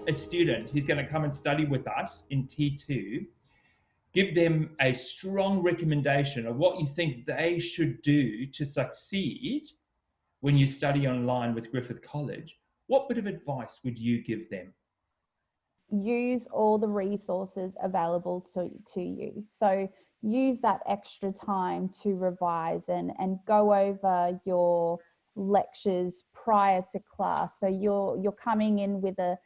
a student who's going to come and study with us in T2, give them a strong recommendation of what you think they should do to succeed when you study online with Griffith College, what bit of advice would you give them? Use all the resources available to you. So use that extra time to revise and go over your lectures prior to class. So you're coming in with a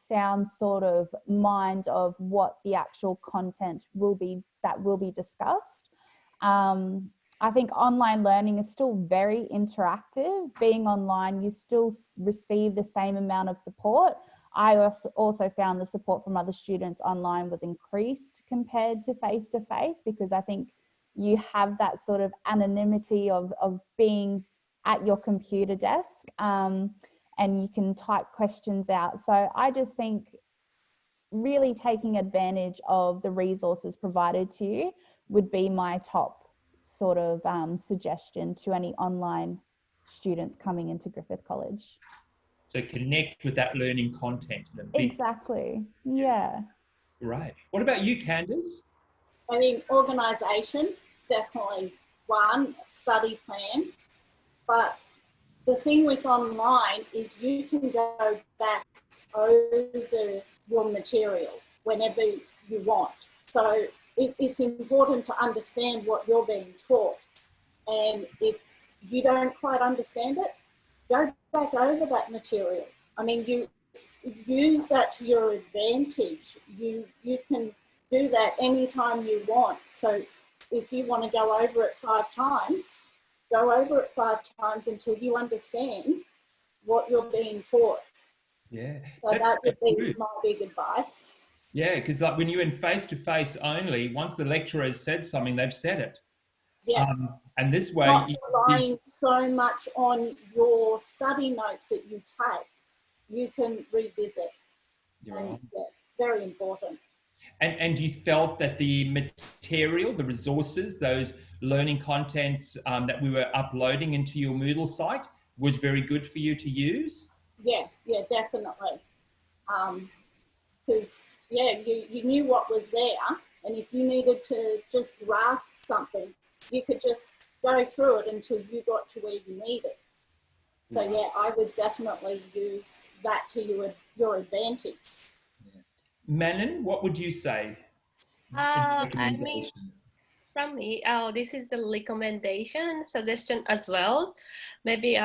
sound sort of mind of what the actual content will be that will be discussed. I think online learning is still very interactive. Being online, you still receive the same amount of support. I also found the support from other students online was increased compared to face-to-face, because I think you have that sort of anonymity of being at your computer desk, and you can type questions out. So I just think really taking advantage of the resources provided to you would be my top sort of suggestion to any online students coming into Griffith College. So connect with that learning content. Exactly. Yeah. Right. What about you, Candace? I mean, organisation is definitely one, study plan. But the thing with online is you can go back over your material whenever you want. So it's important to understand what you're being taught. And if you don't quite understand it, go back over that material. I mean, you use that to your advantage. You can do that anytime you want. So if you want to go over it 5 times, go over it 5 times until you understand what you're being taught. Yeah. So that would be my big advice. Yeah, because like when you're in face-to-face only, once the lecturer has said something, they've said it. Yeah. And this way, not relying so much on your study notes that you take, you can revisit. And yeah, very important. And you felt that the material, the resources, those learning contents that we were uploading into your Moodle site was very good for you to use? Yeah, definitely. Because you knew what was there, and if you needed to just grasp something, you could just go through it until you got to where you needed. So yeah, I would definitely use that to your advantage. Manon, what would you say? I mean, from me, this is a recommendation, suggestion as well. Maybe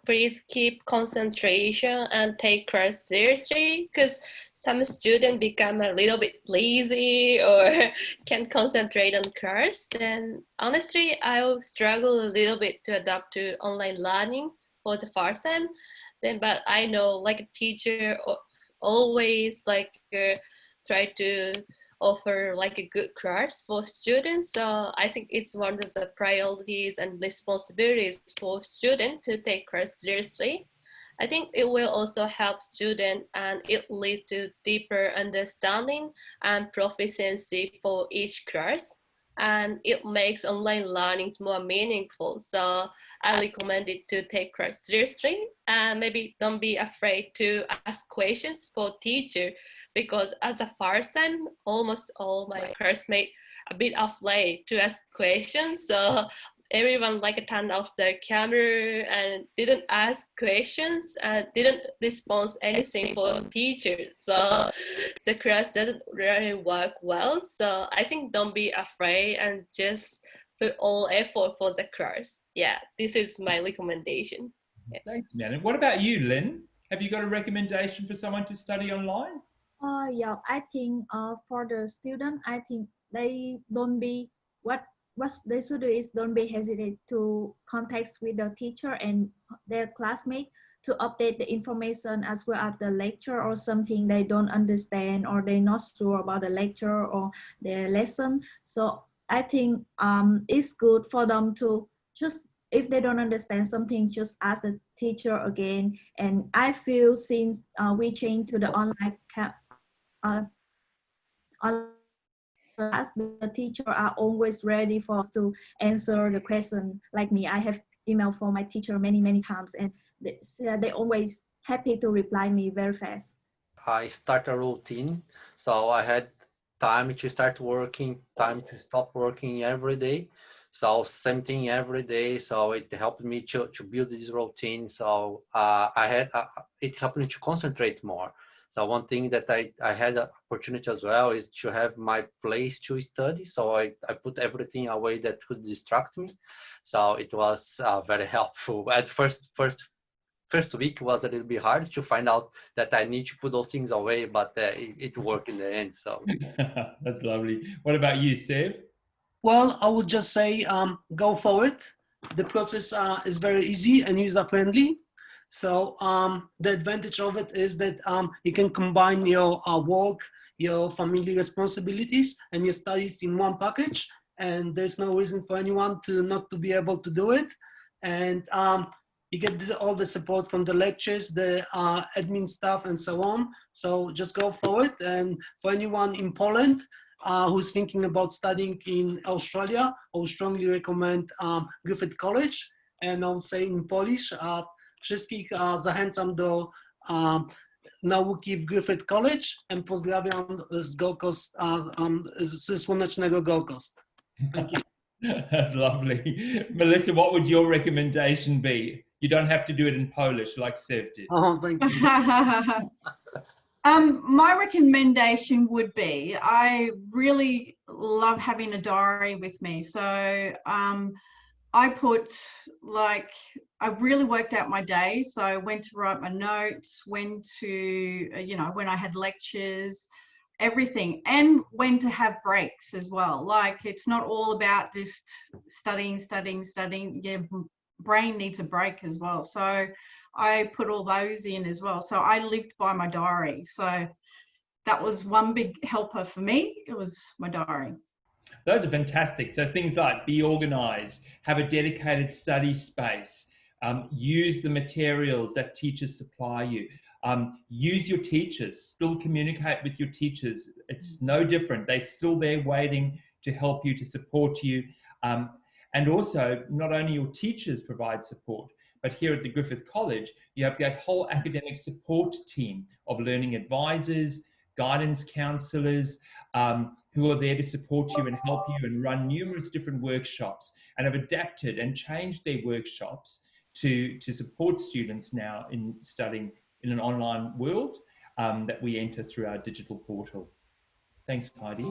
please keep concentration and take class seriously, because some students become a little bit lazy or can't concentrate on class. Then honestly, I'll struggle a little bit to adapt to online learning for the first time. But I know like a teacher always try to offer like a good class for students. So I think it's one of the priorities and responsibilities for students to take class seriously. I think it will also help students, and it leads to deeper understanding and proficiency for each class. And it makes online learning more meaningful. So I recommend it to take class seriously, and maybe don't be afraid to ask questions for teacher, because as a first time, almost all my classmates a bit afraid to ask questions. So everyone turned off their camera and didn't ask questions and didn't respond anything for teacher. So the class doesn't really work well. So I think don't be afraid and just put all effort for the class. Yeah, this is my recommendation. Yeah. Thanks, Manon. What about you, Lynn? Have you got a recommendation for someone to study online? Yeah, I think for the student, I think they don't be what they should do is don't be hesitant to contact with the teacher and their classmate to update the information as well as the lecture or something they don't understand or they're not sure about the lecture or their lesson. So I think it's good for them to just, if they don't understand something, just ask the teacher again. And I feel since we changed to the online class, the teacher are always ready for us to answer the question. Like me, I have emailed for my teacher many times, and they always happy to reply me very fast. I start a routine. So I had time to start working, time to stop working every day. So same thing every day. So it helped me to build this routine. So it helped me to concentrate more. So one thing that I had an opportunity as well is to have my place to study. So I put everything away that could distract me. So it was very helpful. At first week was a little bit hard to find out that I need to put those things away, but it worked in the end. So that's lovely. What about you, Sev? Well, I would just say go for it. The process is very easy and user-friendly. So the advantage of it is that you can combine your work, your family responsibilities, and your studies in one package. And there's no reason for anyone to not to be able to do it. And you get all the support from the lectures, the admin staff, and so on. So just go for it. And for anyone in Poland, who's thinking about studying in Australia, I would strongly recommend Griffith College. And I'll say in Polish, wszystkich zachęcam do nauki w Griffith College and pozdrawiam z Gold Coast, ze słonecznego Gold Coast. Thank you. That's lovely. Melissa, what would your recommendation be? You don't have to do it in Polish like Sev did. Oh, thank you. My recommendation would be, I really love having a diary with me. So I really worked out my day. So when to write my notes, when to, when I had lectures, everything, and when to have breaks as well. Like, it's not all about just studying. Your brain needs a break as well. So I put all those in as well. So I lived by my diary. So that was one big helper for me. It was my diary. Those are fantastic. So things like be organized, have a dedicated study space, use the materials that teachers supply you, use your teachers, still communicate with your teachers. It's no different. They're still there waiting to help you, to support you. And also, not only your teachers provide support, but here at the Griffith College, you have that whole academic support team of learning advisors, guidance counsellors, who are there to support you and help you and run numerous different workshops, and have adapted and changed their workshops to support students now in studying in an online world that we enter through our digital portal. Thanks, Heidi.